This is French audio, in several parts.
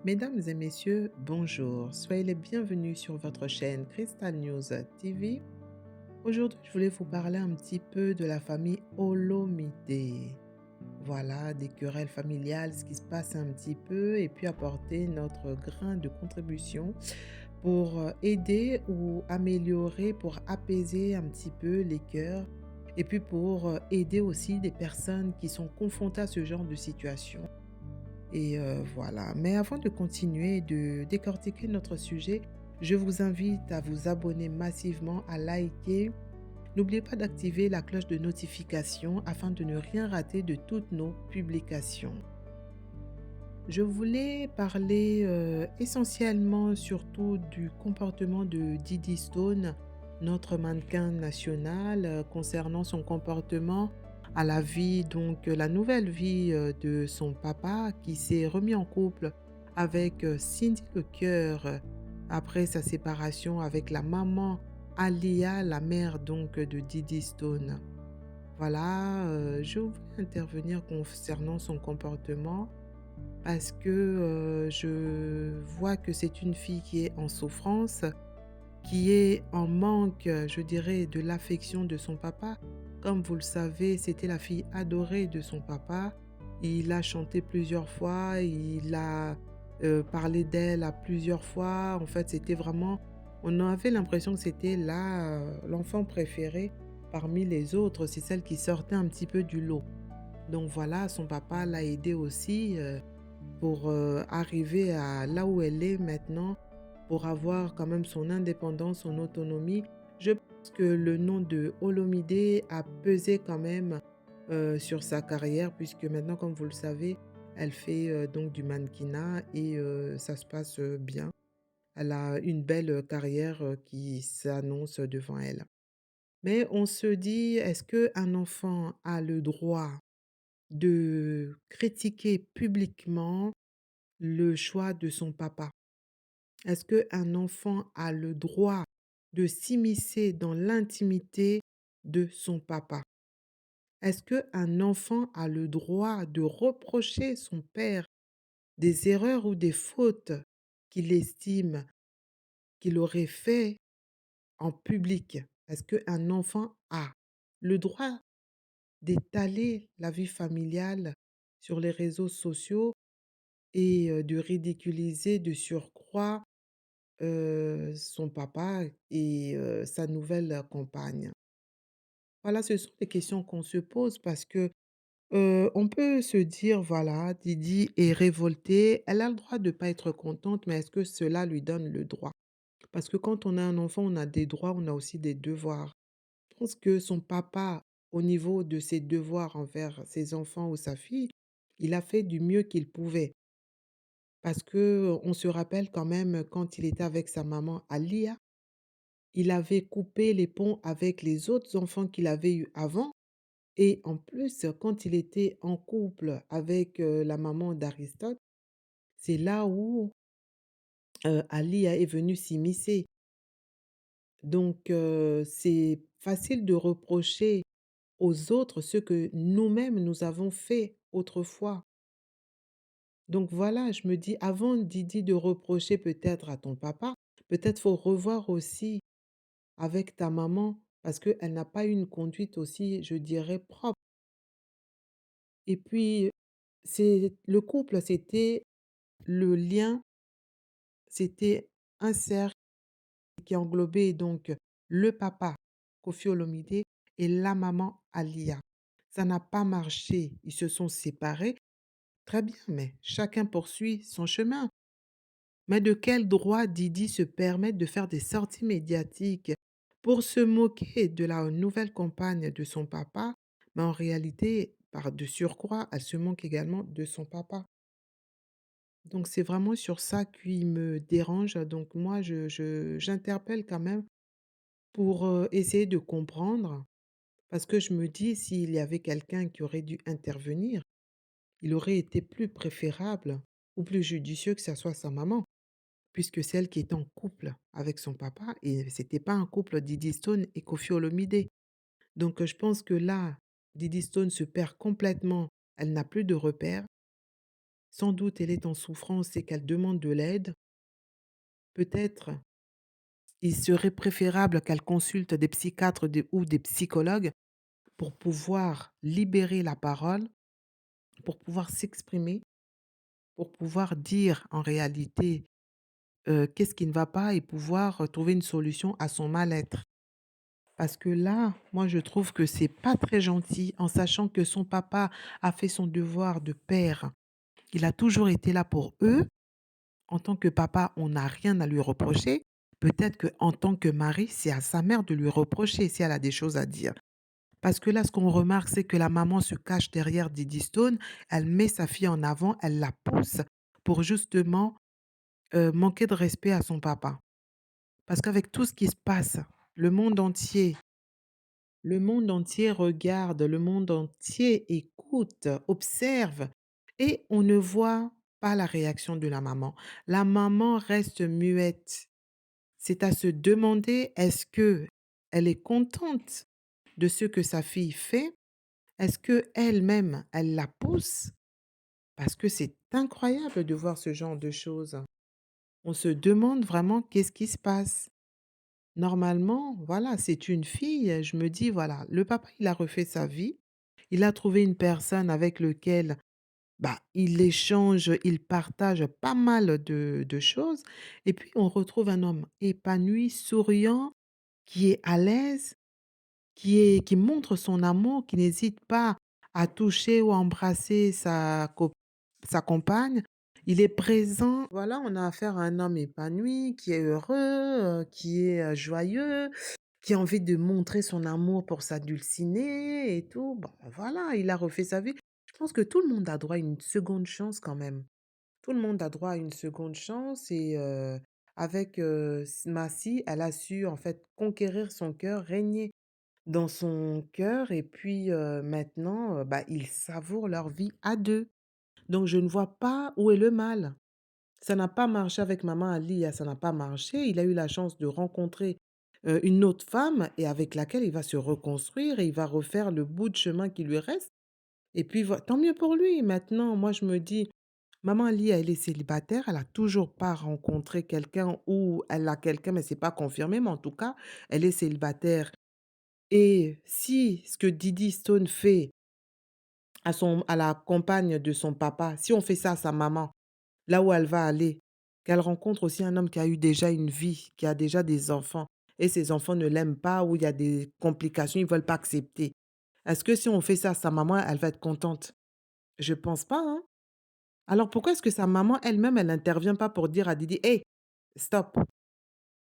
Mesdames et messieurs, bonjour. Soyez les bienvenus sur votre chaîne Crystal News TV. Aujourd'hui, je voulais vous parler un petit peu de la famille Olomide. Voilà, des querelles familiales, ce qui se passe un petit peu, et puis apporter notre grain de contribution pour aider ou améliorer, pour apaiser un petit peu les cœurs, et puis pour aider aussi des personnes qui sont confrontées à ce genre de situation. Et voilà. Mais avant de continuer de décortiquer notre sujet, je vous invite à vous abonner massivement, à liker. N'oubliez pas d'activer la cloche de notification afin de ne rien rater de toutes nos publications. Je voulais parler essentiellement surtout du comportement de Didi Stone, notre mannequin national, concernant son comportement à la vie, donc la nouvelle vie de son papa qui s'est remis en couple avec Cindy Lecœur après sa séparation avec la maman Alia, la mère donc de Didi Stone. Voilà, je voulais intervenir concernant son comportement parce que, je vois que c'est une fille qui est en souffrance, qui est en manque, je dirais, de l'affection de son papa. Comme vous le savez, c'était la fille adorée de son papa. Il a chanté plusieurs fois, il a, parlé d'elle à plusieurs fois. En fait, c'était vraiment on avait l'impression que c'était l'enfant préféré parmi les autres. C'est celle qui sortait un petit peu du lot. Donc voilà, son papa l'a aidée aussi, pour, arriver à là où elle est maintenant, pour avoir quand même son indépendance, son autonomie. Je pense que le nom de Olomide a pesé quand même, sur sa carrière puisque maintenant, comme vous le savez, elle fait, donc du mannequinat et ça se passe, bien. Elle a une belle, carrière, qui s'annonce devant elle. Mais on se dit: «Est-ce qu'un enfant a le droit de critiquer publiquement le choix de son papa? Est-ce qu'un enfant a le droit de s'immiscer dans l'intimité de son papa? Est-ce qu'un enfant a le droit de reprocher son père des erreurs ou des fautes qu'il estime qu'il aurait fait en public? Est-ce qu'un enfant a le droit d'étaler la vie familiale sur les réseaux sociaux et de ridiculiser de surcroît son papa et sa nouvelle compagne? Voilà, ce sont des questions qu'on se pose parce que, on peut se dire: «Voilà, Didi est révoltée, elle a le droit de pas être contente, mais est-ce que cela lui donne le droit?» Parce que quand on a un enfant, on a des droits, on a aussi des devoirs. Je pense que son papa, au niveau de ses devoirs envers ses enfants ou sa fille, il a fait du mieux qu'il pouvait. Parce que, on se rappelle quand même quand il était avec sa maman Alia. Il avait coupé les ponts avec les autres enfants qu'il avait eus avant et en plus, quand il était en couple avec, la maman d'Aristote, c'est là où, Ali est venu s'immiscer. Donc c'est facile de reprocher aux autres ce que nous-mêmes nous avons fait autrefois. Donc voilà, je me dis avant Didi de reprocher peut-être à ton papa, peut-être faut revoir aussi avec ta maman parce qu'elle n'a pas eu une conduite aussi, je dirais, propre. Et puis, c'est le couple, c'était le lien, c'était un cercle qui englobait donc le papa, Koffi Olomide, et la maman, Alia. Ça n'a pas marché, ils se sont séparés, très bien, mais chacun poursuit son chemin. Mais de quel droit Didi se permet de faire des sorties médiatiques pour se moquer de la nouvelle compagne de son papa, mais en réalité, par de surcroît, elle se moque également de son papa. Donc c'est vraiment sur ça qui me dérange. Donc moi, j'interpelle quand même pour essayer de comprendre, parce que je me dis, s'il y avait quelqu'un qui aurait dû intervenir, il aurait été plus préférable ou plus judicieux que ça soit sa maman. Puisque celle qui est en couple avec son papa et c'était pas un couple Diddy Stone et Koffi Olomide. Donc je pense que là, Diddy Stone se perd complètement, elle n'a plus de repères Sans doute, elle est en souffrance et qu'elle demande de l'aide. Peut-être, il serait préférable qu'elle consulte des psychiatres ou des psychologues pour pouvoir libérer la parole, pour pouvoir s'exprimer, pour pouvoir dire en réalité qu'est-ce qui ne va pas et pouvoir trouver une solution à son mal-être. Parce que là, moi, je trouve que c'est pas très gentil en sachant que son papa a fait son devoir de père. Il a toujours été là pour eux. En tant que papa, on n'a rien à lui reprocher. Peut-être qu'en tant que mari, c'est à sa mère de lui reprocher si elle a des choses à dire. Parce que là, ce qu'on remarque, c'est que la maman se cache derrière Didi Stone, elle met sa fille en avant, elle la pousse pour justement manquer de respect à son papa. Parce qu'avec tout ce qui se passe, le monde entier le monde entier regarde, le monde entier écoute, observe et on ne voit pas la réaction de la maman. La maman reste muette. C'est à se demander, est-ce que elle est contente de ce que sa fille fait? Est-ce que elle même elle la pousse? Parce que c'est incroyable de voir ce genre de choses. On se demande vraiment qu'est-ce qui se passe? Normalement, voilà, c'est une fille, je me dis, voilà, le papa, il a refait sa vie. Il a trouvé une personne avec lequel, bah, il échange, il partage pas mal de choses. Et puis, on retrouve un homme épanoui, souriant, qui est à l'aise, qui montre son amour, qui n'hésite pas à toucher ou à embrasser sa compagne. Il est présent. Voilà, on a affaire à un homme épanoui, qui est heureux, qui est joyeux, qui a envie de montrer son amour pour sa dulcinée et tout. Bon, ben voilà, il a refait sa vie. Je pense que tout le monde a droit à une seconde chance quand même. Tout le monde a droit à une seconde chance et avec, Massi, elle a su en fait conquérir son cœur, régner dans son cœur et puis, maintenant, bah, ils savourent leur vie à 2. Donc je ne vois pas où est le mal. Ça n'a pas marché avec maman Ali, ça n'a pas marché. Il a eu la chance de rencontrer, une autre femme et avec laquelle il va se reconstruire et il va refaire le bout de chemin qui lui reste et puis tant mieux pour lui. Maintenant, moi je me dis: «Maman Ali, elle est célibataire, elle a toujours pas rencontré quelqu'un ou elle a quelqu'un mais c'est pas confirmé, mais en tout cas, elle est célibataire» et si ce que Didi Stone fait à la compagne de son papa, si on fait ça à sa maman, là où elle va aller, qu'elle rencontre aussi un homme qui a eu déjà une vie, qui a déjà des enfants et ses enfants ne l'aiment pas ou il y a des complications, ils veulent pas accepter. Est-ce que si on fait ça à sa maman, elle va être contente? Je pense pas, hein. Alors pourquoi est-ce que sa maman elle-même, elle n'intervient pas pour dire à Didi: «Hey, stop,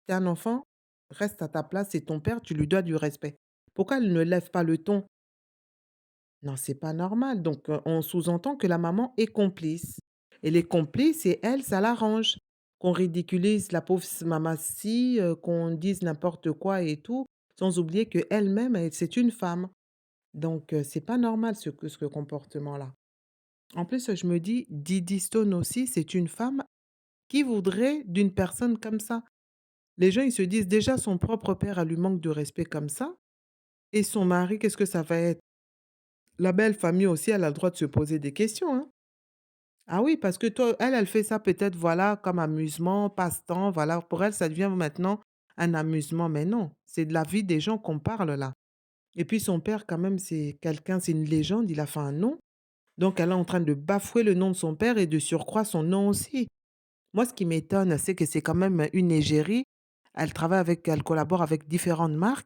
tu es un enfant, reste à ta place, c'est ton père, tu lui dois du respect». Pourquoi elle ne lève pas le ton? Non, c'est pas normal. Donc, on sous-entend que la maman est complice et les complices et elle, ça l'arrange. Qu'on ridiculise la pauvre mamassi, qu'on dise n'importe quoi et tout, sans oublier qu'elle-même, c'est une femme. Donc, c'est pas normal ce comportement-là. En plus, je me dis, Didi Stone aussi, c'est une femme qui voudrait d'une personne comme ça? Les gens, ils se disent déjà son propre père, elle lui manque de respect comme ça et son mari, qu'est-ce que ça va être? La belle famille aussi, elle a le droit de se poser des questions, hein. Ah oui, parce que toi elle, elle fait ça peut-être, voilà, comme amusement, passe-temps, voilà. Pour elle, ça devient maintenant un amusement, mais non, c'est de la vie des gens qu'on parle là. Et puis son père quand même, c'est quelqu'un, c'est une légende, il a fait un nom. Donc elle est en train de bafouer le nom de son père et de surcroît son nom aussi. Moi, ce qui m'étonne, c'est que c'est quand même une égérie. Elle collabore avec différentes marques.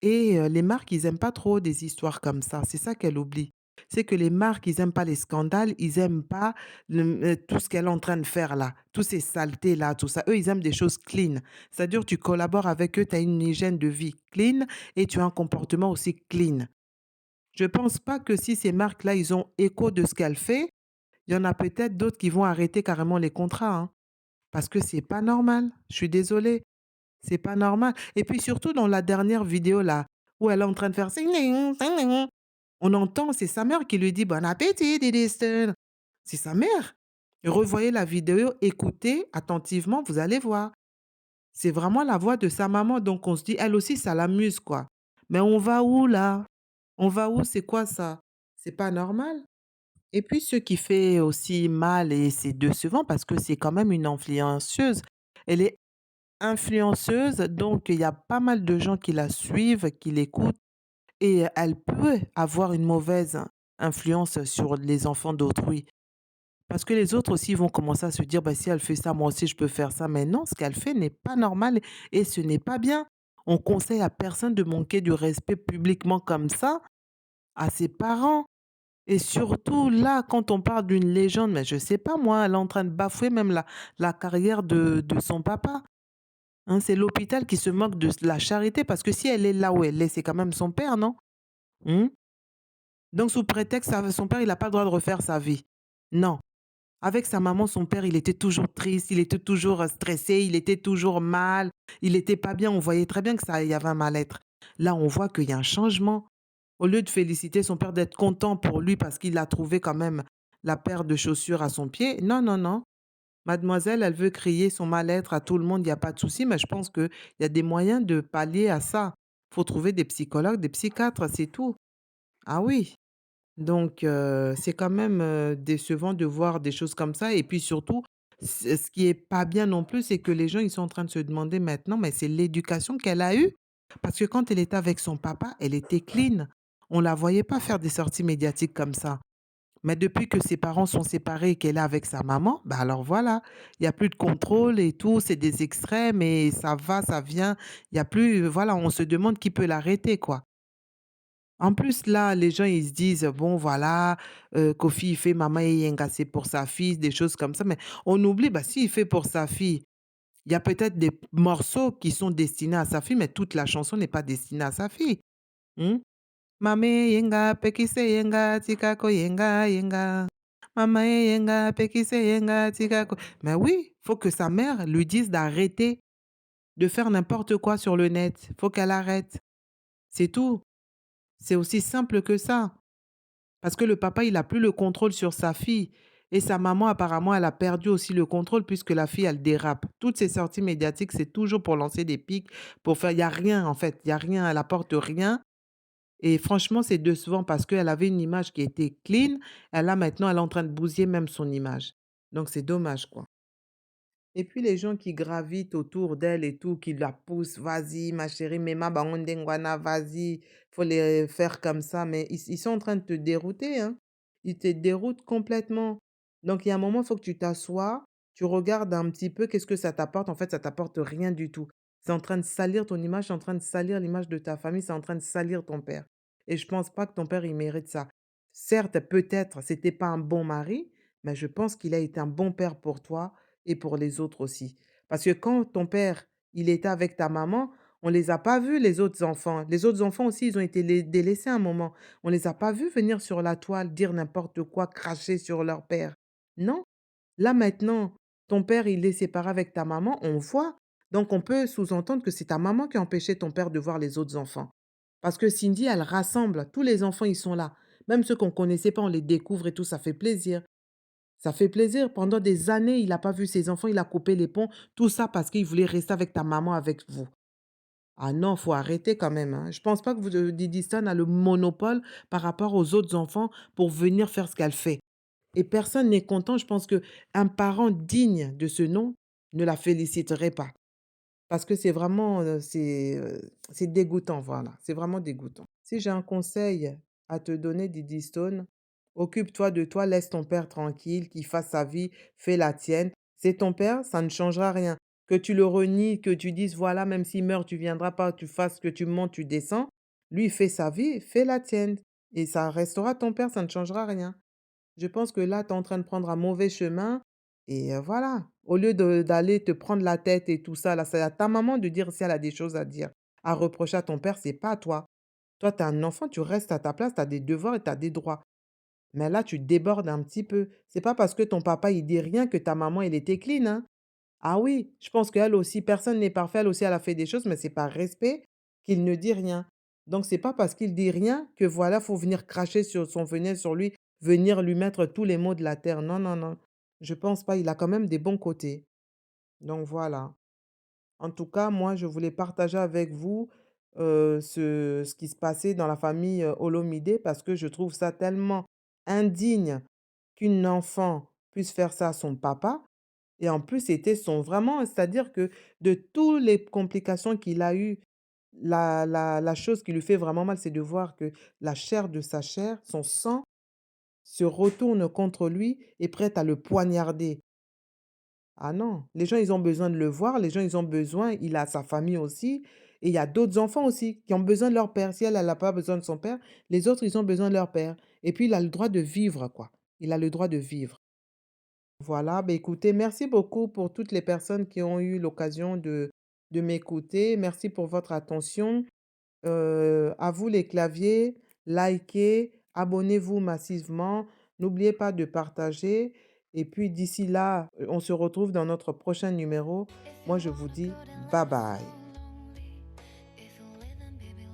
Et les marques, ils aiment pas trop des histoires comme ça. C'est ça qu'elle oublie. C'est que les marques, ils aiment pas les scandales, ils aiment pas tout ce qu'elle est en train de faire là, tous ces saletés là, tout ça. Eux, ils aiment des choses clean. C'est-à-dire tu collabores avec eux, tu as une hygiène de vie clean et tu as un comportement aussi clean. Je pense pas que si ces marques-là, ils ont écho de ce qu'elle fait, il y en a peut-être d'autres qui vont arrêter carrément les contrats, hein, parce que c'est pas normal. Je suis désolée. C'est pas normal et puis surtout dans la dernière vidéo là, où elle est en train de faire «Sing-ling, sing-ling», on entend, c'est sa mère qui lui dit: «Bon appétit Didi Stone». C'est sa mère. Revoyez la vidéo, écoutez attentivement, vous allez voir. C'est vraiment la voix de sa maman donc on se dit: «Elle aussi ça l'amuse quoi». Mais on va où là? On va où? C'est quoi ça? C'est pas normal. Et puis ce qui fait aussi mal et c'est décevant parce que c'est quand même une influenceuse. Elle est influenceuse, donc il y a pas mal de gens qui la suivent, qui l'écoutent et elle peut avoir une mauvaise influence sur les enfants d'autrui. Parce que les autres aussi vont commencer à se dire: «Bah, si elle fait ça, moi aussi je peux faire ça». Mais non, ce qu'elle fait n'est pas normal et ce n'est pas bien. On conseille à personne de manquer de respect publiquement comme ça à ses parents et surtout là, quand on parle d'une légende, mais je sais pas moi, elle est en train de bafouer même la carrière de son papa, hein. C'est l'hôpital qui se moque de la charité parce que si elle est là où elle est, c'est quand même son père, non? Mmh? Donc sous prétexte, son père, il a pas le droit de refaire sa vie. Non. Avec sa maman, son père, il était toujours triste, il était toujours, stressé, il était toujours mal, il était pas bien. On voyait très bien que ça il y avait un mal-être. Là, on voit qu'il y a un changement. Au lieu de féliciter son père, d'être content pour lui parce qu'il a trouvé quand même la paire de chaussures à son pied, non, non, non. Mademoiselle, elle veut crier son mal-être à tout le monde, il y a pas de souci, mais je pense qu'il y a des moyens de pallier à ça. Faut trouver des psychologues, des psychiatres, c'est tout. Ah oui. Donc c'est quand même, décevant de voir des choses comme ça et puis surtout, ce qui est pas bien non plus, c'est que les gens, ils sont en train de se demander maintenant, mais c'est l'éducation qu'elle a eue. Parce que quand elle était avec son papa, elle était clean. On la voyait pas faire des sorties médiatiques comme ça. Mais depuis que ses parents sont séparés et qu'elle est avec sa maman, bah, alors voilà, il y a plus de contrôle et tout, c'est des extrêmes et ça va, ça vient. Il y a plus, voilà, on se demande qui peut l'arrêter, quoi. En plus, là, les gens, ils se disent: «Bon, voilà, Koffi, il fait Mama et Yenga, c'est pour sa fille», des choses comme ça, mais on oublie, bah, s'il fait pour sa fille, il y a peut-être des morceaux qui sont destinés à sa fille, mais toute la chanson n'est pas destinée à sa fille. Mmh. Mama e yenga, pekise yenga, tikako yenga yenga. Mama e yenga, pekise yenga, tikako. Mais oui, faut que sa mère lui dise d'arrêter de faire n'importe quoi sur le net. Faut qu'elle arrête. C'est tout. C'est aussi simple que ça. Parce que le papa, il a plus le contrôle sur sa fille et sa maman, apparemment, elle a perdu aussi le contrôle puisque la fille, elle dérape. Toutes ces sorties médiatiques, c'est toujours pour lancer des pics, pour faire il y a rien, en fait, il y a rien, elle apporte rien et franchement, c'est décevant parce qu'elle avait une image qui était clean, maintenant, elle est en train de bousiller même son image. Donc c'est dommage, quoi. Et puis les gens qui gravitent autour d'elle et tout, qui la poussent: «Vas-y ma chérie, mema bango ndengwana, vas-y, faut les faire comme ça», mais ils sont en train de te dérouter, hein. Ils te déroutent complètement. Donc il y a un moment, il faut que tu t'assoies, tu regardes un petit peu qu'est-ce que ça t'apporte. En fait, ça t'apporte rien du tout. C'est en train de salir ton image, c'est en train de salir l'image de ta famille, c'est en train de salir ton père et je pense pas que ton père, il mérite ça. Certes, peut-être, c'était pas un bon mari, mais je pense qu'il a été un bon père pour toi et pour les autres aussi. Parce que quand ton père, il était avec ta maman, on les a pas vus les autres enfants. Les autres enfants aussi, ils ont été délaissés un moment. On les a pas vus venir sur la toile, dire n'importe quoi, cracher sur leur père. Non. Là maintenant, ton père, il est séparé avec ta maman, on voit. Donc on peut sous-entendre que c'est ta maman qui a empêché ton père de voir les autres enfants. Parce que Cindy, elle rassemble, tous les enfants, ils sont là. Même ceux qu'on connaissait pas, on les découvre et tout, ça fait plaisir. Ça fait plaisir. Pendant des années, il a pas vu ses enfants, il a coupé les ponts. Tout ça parce qu'il voulait rester avec ta maman, avec vous. Ah non, faut arrêter quand même, hein. Je pense pas que Didi Stone a le monopole par rapport aux autres enfants pour venir faire ce qu'elle fait. Et personne n'est content. Je pense qu'un parent digne de ce nom ne la féliciterait pas. Parce que c'est vraiment, c'est dégoûtant, voilà. C'est vraiment dégoûtant. Si j'ai un conseil à te donner, Didi Stone, occupe-toi de toi, laisse ton père tranquille, qu'il fasse sa vie, fais la tienne. C'est ton père, ça ne changera rien. Que tu le renies, que tu dises, voilà, même s'il meurt, tu viendras pas, tu fasses que tu montes, tu descends. Lui, il fait sa vie, fais la tienne. Et ça restera ton père, ça ne changera rien. Je pense que là, tu es en train de prendre un mauvais chemin et voilà. Au lieu d'aller te prendre la tête et tout ça, là, c'est à ta maman de dire si elle a des choses à dire, à reprocher à ton père, c'est pas à toi. Toi, tu es un enfant, tu restes à ta place, tu as des devoirs et tu as des droits. Mais là, tu débordes un petit peu. C'est pas parce que ton papa, il dit rien que ta maman, elle était clean, hein. Ah oui, je pense qu'elle aussi, personne n'est parfait, elle aussi, elle a fait des choses, mais c'est par respect qu'il ne dit rien. Donc c'est pas parce qu'il dit rien que voilà, faut venir cracher sur son venin sur lui, venir lui mettre tous les maux de la terre. Non, non, non. Je pense pas, il a quand même des bons côtés. Donc voilà. En tout cas, moi, je voulais partager avec vous, ce qui se passait dans la famille, Olomide parce que je trouve ça tellement indigne qu'une enfant puisse faire ça à son papa et en plus, c'était son vraiment c'est-à-dire que de tous les complications qu'il a eues, la chose qui lui fait vraiment mal, c'est de voir que la chair de sa chair, son sang, se retourne contre lui et prête à le poignarder. Ah non, les gens, ils ont besoin de le voir, les gens, ils ont besoin il a sa famille aussi et il y a d'autres enfants aussi qui ont besoin de leur père. Si elle, elle a pas besoin de son père, les autres, ils ont besoin de leur père et puis il a le droit de vivre, quoi. Il a le droit de vivre. Voilà, bah, écoutez, merci beaucoup pour toutes les personnes qui ont eu l'occasion de m'écouter. Merci pour votre attention. À vous les claviers, likez, abonnez-vous massivement. N'oubliez pas de partager et puis d'ici là, on se retrouve dans notre prochain numéro. Moi, je vous dis bye bye.